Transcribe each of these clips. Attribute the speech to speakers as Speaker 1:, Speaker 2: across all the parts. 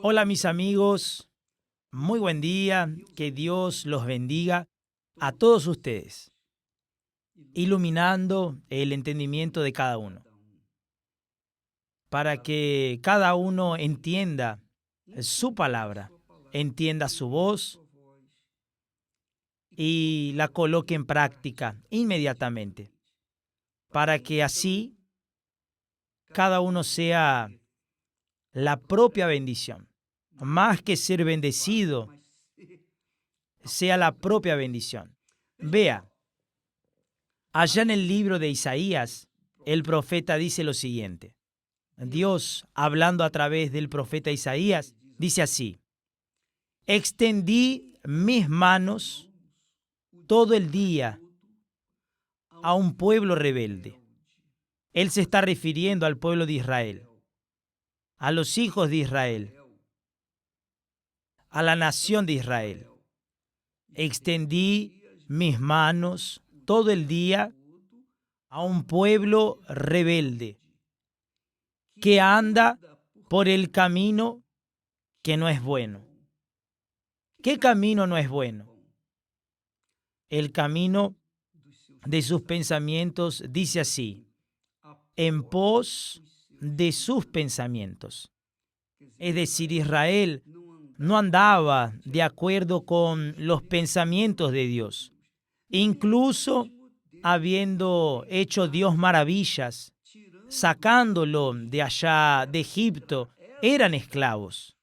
Speaker 1: Hola mis amigos, muy buen día, que Dios los bendiga a todos ustedes, iluminando el entendimiento de cada uno, para que cada uno entienda su palabra, entienda su voz y la coloque en práctica inmediatamente, para que así cada uno sea la propia bendición, más que ser bendecido, sea la propia bendición. Vea, allá en el libro de Isaías, el profeta dice lo siguiente. Dios, hablando a través del profeta Isaías, dice así: extendí mis manos todo el día a un pueblo rebelde. Él se está refiriendo al pueblo de Israel, a los hijos de Israel, a la nación de Israel. Extendí mis manos todo el día a un pueblo rebelde que anda por el camino que no es bueno. ¿Qué camino no es bueno? El camino de sus pensamientos dice así: en pos de sus pensamientos. Es decir, Israel no andaba de acuerdo con los pensamientos de Dios. Incluso habiendo hecho Dios maravillas, sacándolo de allá de Egipto, eran esclavos.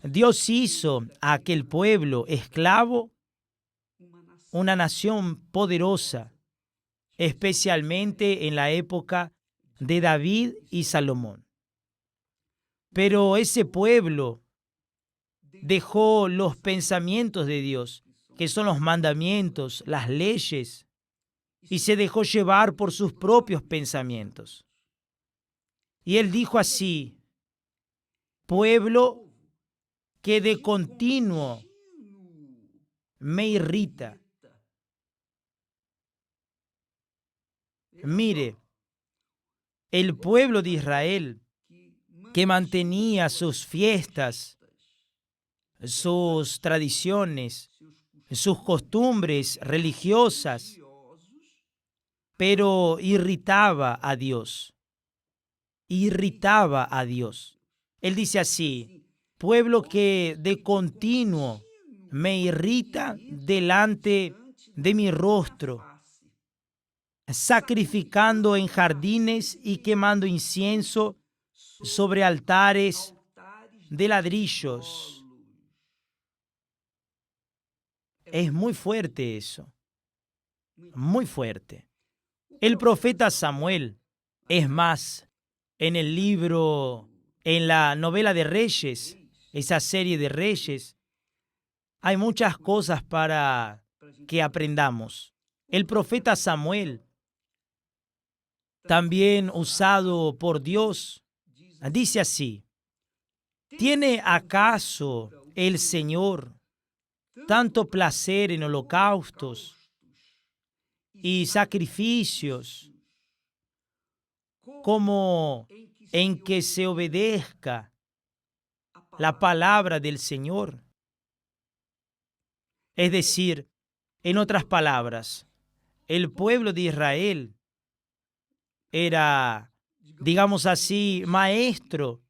Speaker 1: Dios hizo a aquel pueblo esclavo una nación poderosa, especialmente en la época de David y Salomón. Pero ese pueblo dejó los pensamientos de Dios, que son los mandamientos, las leyes, y se dejó llevar por sus propios pensamientos. Y él dijo así: pueblo que de continuo me irrita. Mire, el pueblo de Israel que mantenía sus fiestas, sus tradiciones, sus costumbres religiosas, pero irritaba a Dios. Irritaba a Dios. Él dice así: pueblo que de continuo me irrita delante de mi rostro, sacrificando en jardines y quemando incienso sobre altares de ladrillos. Es muy fuerte eso, muy fuerte. El profeta Samuel, es más, en la novela de Reyes, esa serie de Reyes, hay muchas cosas para que aprendamos. El profeta Samuel, también usado por Dios, dice así: ¿tiene acaso el Señor tanto placer en holocaustos y sacrificios como en que se obedezca la palabra del Señor? Es decir, en otras palabras, el pueblo de Israel era, digamos así, maestro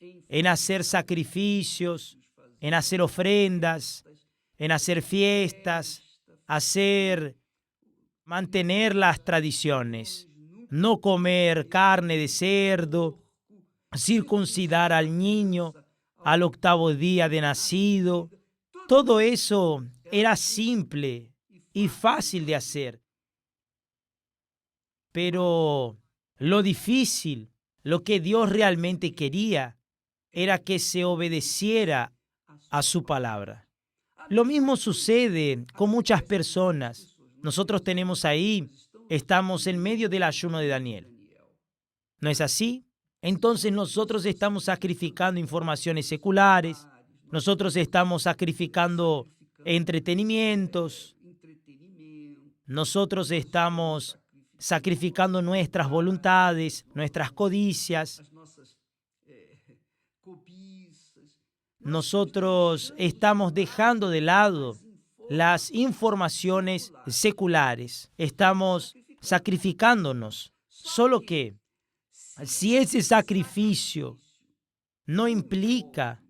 Speaker 1: en hacer sacrificios, en hacer ofrendas, en hacer fiestas, mantener las tradiciones, no comer carne de cerdo, circuncidar al niño al octavo día de nacido. Todo eso era simple y fácil de hacer, pero lo difícil, lo que Dios realmente quería, era que se obedeciera a su palabra. Lo mismo sucede con muchas personas. Nosotros estamos en medio del ayuno de Daniel. ¿No es así? Entonces nosotros estamos sacrificando informaciones seculares, nosotros estamos sacrificando entretenimientos, nosotros estamos sacrificando nuestras voluntades, nuestras codicias, Nosotros estamos dejando de lado las informaciones seculares. Estamos sacrificándonos. Solo que si ese sacrificio no implica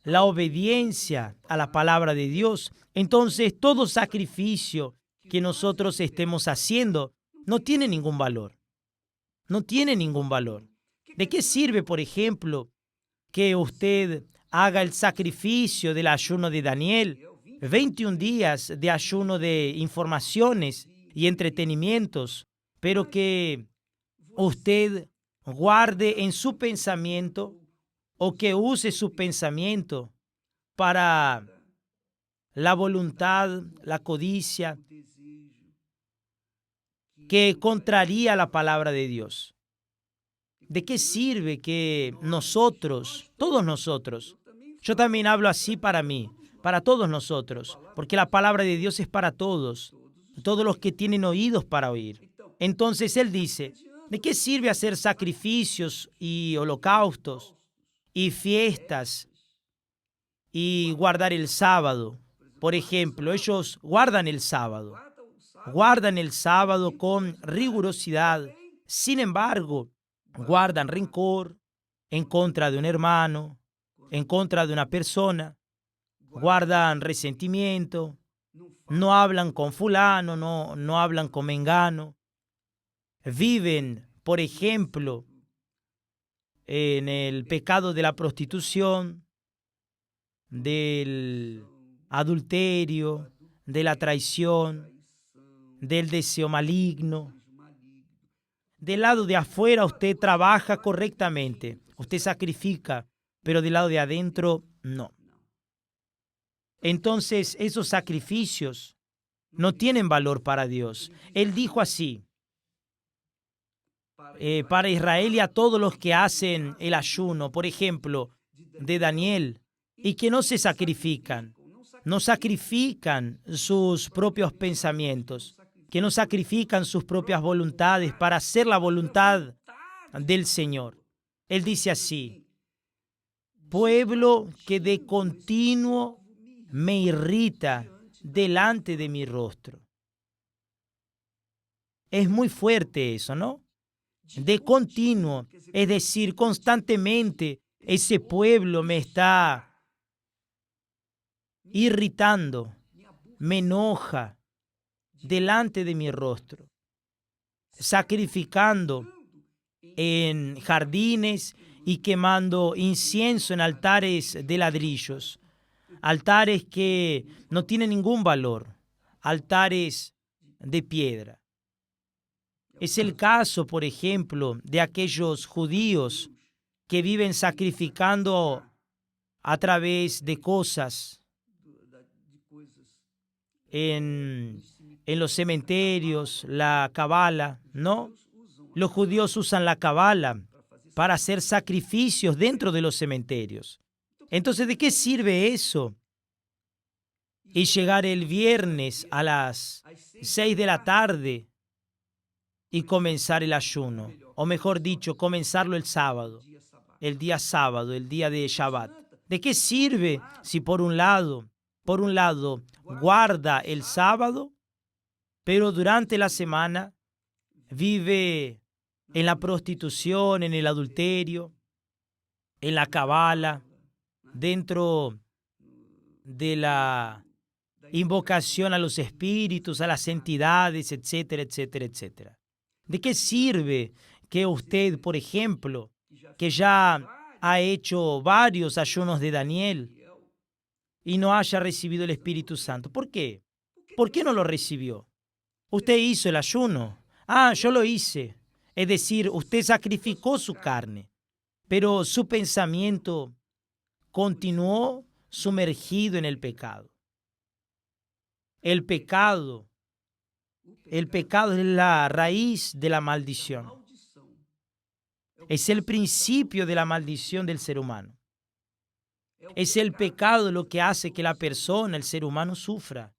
Speaker 1: la obediencia a la palabra de Dios, entonces todo sacrificio que nosotros estemos haciendo no tiene ningún valor. No tiene ningún valor. ¿De qué sirve, por ejemplo, que usted haga el sacrificio del ayuno de Daniel, 21 días de ayuno de informaciones y entretenimientos, pero que usted guarde en su pensamiento o que use su pensamiento para la voluntad, la codicia, que contraría la palabra de Dios? ¿De qué sirve que nosotros, todos nosotros, yo también hablo así para mí, para todos nosotros, porque la palabra de Dios es para todos los que tienen oídos para oír? Entonces Él dice, ¿de qué sirve hacer sacrificios y holocaustos y fiestas y guardar el sábado? Por ejemplo, ellos guardan el sábado con rigurosidad. Sin embargo, guardan rencor en contra de un hermano, en contra de una persona, guardan resentimiento, no hablan con fulano, no hablan con mengano, viven, por ejemplo, en el pecado de la prostitución, del adulterio, de la traición, del deseo maligno. Del lado de afuera usted trabaja correctamente, usted sacrifica, pero del lado de adentro no. Entonces esos sacrificios no tienen valor para Dios. Él dijo así, para Israel y a todos los que hacen el ayuno, por ejemplo, de Daniel, y que no se sacrifican, no sacrifican sus propios pensamientos, que no sacrifican sus propias voluntades para hacer la voluntad del Señor. Él dice así, pueblo que de continuo me irrita delante de mi rostro. Es muy fuerte eso, ¿no? De continuo, es decir, constantemente ese pueblo me está irritando, me enoja delante de mi rostro, sacrificando en jardines y quemando incienso en altares de ladrillos, altares que no tienen ningún valor, altares de piedra. Es el caso, por ejemplo, de aquellos judíos que viven sacrificando a través de cosas en los cementerios, la cabala, ¿no? Los judíos usan la cabala para hacer sacrificios dentro de los cementerios. Entonces, ¿de qué sirve eso? Y llegar el viernes a las 6 de la tarde y comenzar el ayuno, o mejor dicho, comenzarlo el sábado, el día sábado, el día de Shabbat. ¿De qué sirve si por un lado, guarda el sábado, pero durante la semana vive en la prostitución, en el adulterio, en la cabala, dentro de la invocación a los espíritus, a las entidades, etcétera, etcétera, etcétera? ¿De qué sirve que usted, por ejemplo, que ya ha hecho varios ayunos de Daniel y no haya recibido el Espíritu Santo? ¿Por qué? ¿Por qué no lo recibió? Usted hizo el ayuno. Yo lo hice. Es decir, usted sacrificó su carne, pero su pensamiento continuó sumergido en el pecado. El pecado es la raíz de la maldición. Es el principio de la maldición del ser humano. Es el pecado lo que hace que la persona, el ser humano, sufra.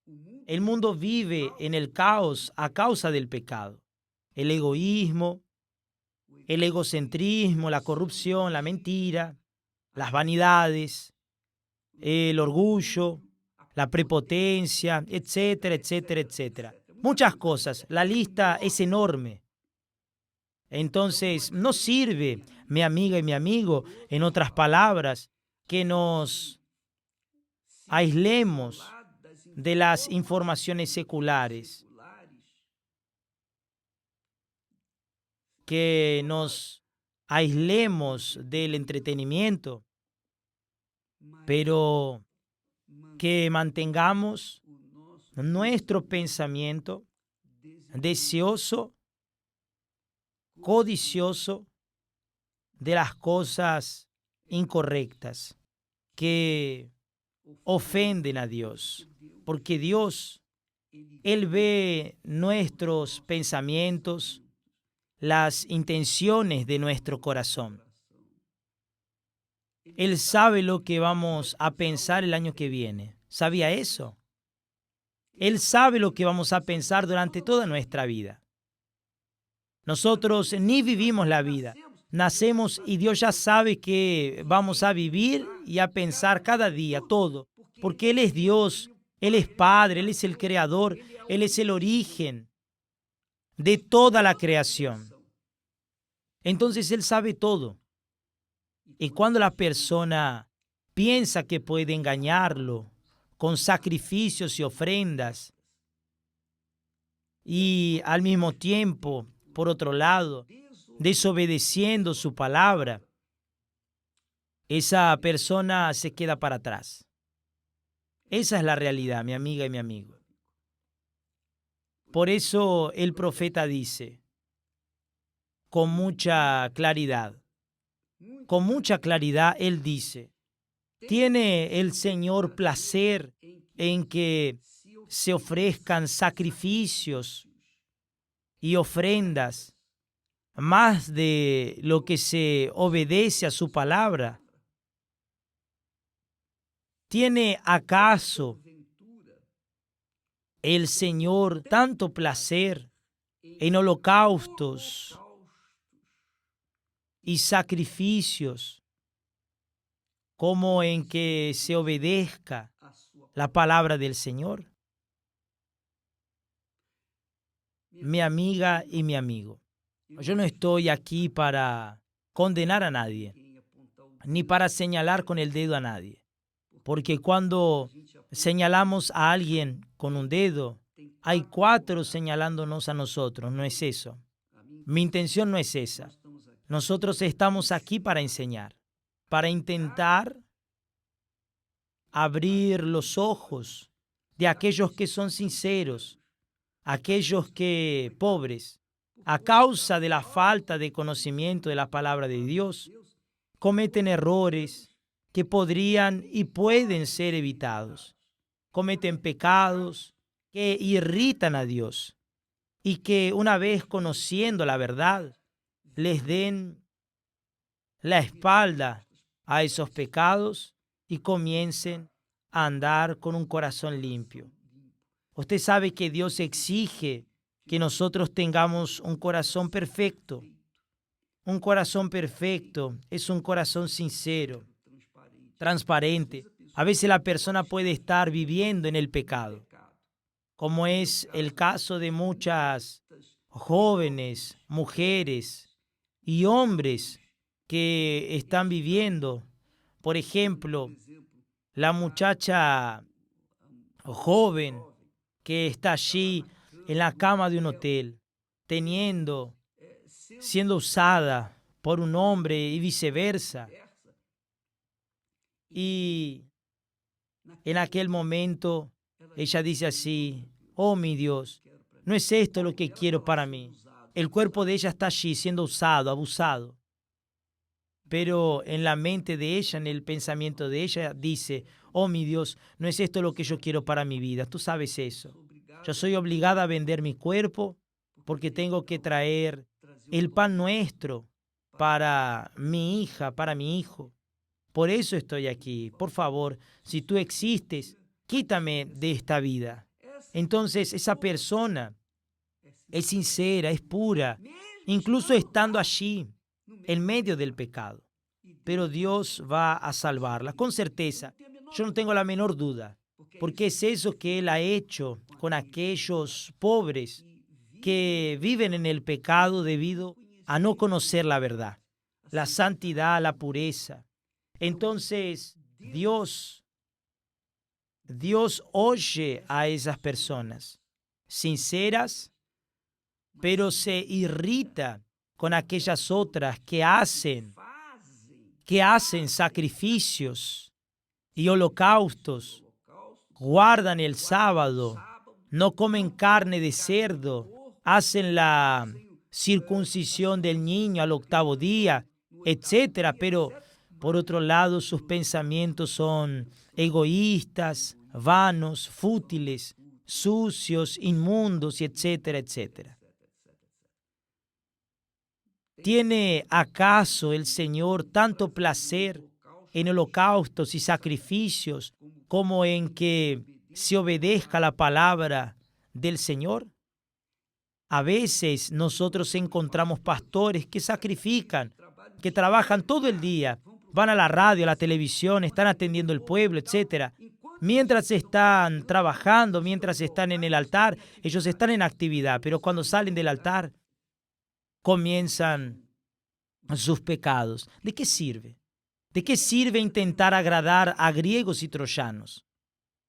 Speaker 1: El mundo vive en el caos a causa del pecado. El egoísmo, el egocentrismo, la corrupción, la mentira, las vanidades, el orgullo, la prepotencia, etcétera, etcétera, etcétera. Muchas cosas. La lista es enorme. Entonces, no sirve, mi amiga y mi amigo, en otras palabras, que nos aislemos de las informaciones seculares, que nos aislemos del entretenimiento, pero que mantengamos nuestro pensamiento deseoso, codicioso de las cosas incorrectas que ofenden a Dios, porque Dios, Él ve nuestros pensamientos, las intenciones de nuestro corazón. Él sabe lo que vamos a pensar el año que viene. ¿Sabía eso? Él sabe lo que vamos a pensar durante toda nuestra vida. Nosotros ni vivimos la vida. Nacemos y Dios ya sabe que vamos a vivir y a pensar cada día, todo. Porque Él es Dios, Él es Padre, Él es el Creador, Él es el origen de toda la creación. Entonces Él sabe todo. Y cuando la persona piensa que puede engañarlo con sacrificios y ofrendas, y al mismo tiempo, por otro lado, desobedeciendo su palabra, esa persona se queda para atrás. Esa es la realidad, mi amiga y mi amigo. Por eso el profeta dice, con mucha claridad, él dice, ¿tiene el Señor placer en que se ofrezcan sacrificios y ofrendas más de lo que se obedece a su palabra? ¿Tiene acaso el Señor tanto placer en holocaustos y sacrificios como en que se obedezca la palabra del Señor? Mi amiga y mi amigo, yo no estoy aquí para condenar a nadie, ni para señalar con el dedo a nadie, porque cuando señalamos a alguien con un dedo, hay 4 señalándonos a nosotros, no es eso. Mi intención no es esa. Nosotros estamos aquí para enseñar, para intentar abrir los ojos de aquellos que son sinceros, aquellos que, pobres, a causa de la falta de conocimiento de la palabra de Dios, cometen errores que podrían y pueden ser evitados. Cometen pecados que irritan a Dios y que una vez conociendo la verdad, les den la espalda a esos pecados y comiencen a andar con un corazón limpio. Usted sabe que Dios exige que nosotros tengamos un corazón perfecto. Un corazón perfecto es un corazón sincero, transparente. A veces la persona puede estar viviendo en el pecado, como es el caso de muchas jóvenes, mujeres y hombres que están viviendo. Por ejemplo, la muchacha joven que está allí en la cama de un hotel, siendo usada por un hombre y viceversa. Y en aquel momento ella dice así, oh mi Dios, no es esto lo que quiero para mí. El cuerpo de ella está allí siendo usado, abusado. Pero en la mente de ella, en el pensamiento de ella, dice, oh mi Dios, no es esto lo que yo quiero para mi vida. Tú sabes eso. Yo soy obligada a vender mi cuerpo porque tengo que traer el pan nuestro para mi hija, para mi hijo. Por eso estoy aquí. Por favor, si tú existes, quítame de esta vida. Entonces esa persona es sincera, es pura, incluso estando allí, en medio del pecado. pero Dios va a salvarla, con certeza. Yo no tengo la menor duda, porque es eso que Él ha hecho con aquellos pobres que viven en el pecado debido a no conocer la verdad, la santidad, la pureza. Entonces, Dios oye a esas personas sinceras, pero se irrita con aquellas otras que hacen sacrificios y holocaustos, guardan el sábado, no comen carne de cerdo, hacen la circuncisión del niño al 8º día, etcétera. Pero por otro lado, sus pensamientos son egoístas, vanos, fútiles, sucios, inmundos, etcétera, etcétera. ¿Tiene acaso el Señor tanto placer en holocaustos y sacrificios como en que se obedezca la palabra del Señor? A veces nosotros encontramos pastores que sacrifican, que trabajan todo el día, van a la radio, a la televisión, están atendiendo el pueblo, etcétera. Mientras están trabajando, mientras están en el altar, ellos están en actividad, pero cuando salen del altar, comienzan sus pecados. ¿De qué sirve? ¿De qué sirve intentar agradar a griegos y troyanos?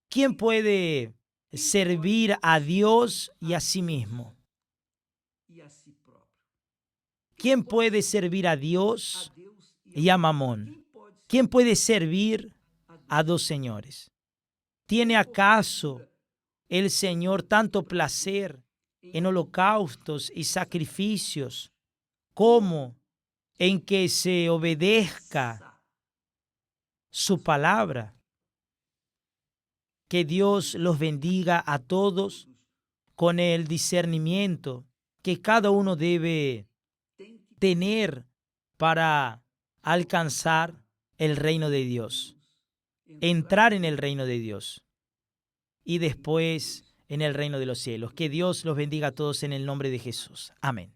Speaker 1: ¿Quién puede servir a Dios y a sí mismo? ¿Quién puede servir a Dios y a Mamón? ¿Quién puede servir a dos señores? ¿Tiene acaso el Señor tanto placer en holocaustos y sacrificios como en que se obedezca su palabra? Que Dios los bendiga a todos con el discernimiento que cada uno debe tener para alcanzar el reino de Dios, entrar en el reino de Dios y después en el reino de los cielos. Que Dios los bendiga a todos en el nombre de Jesús. Amén.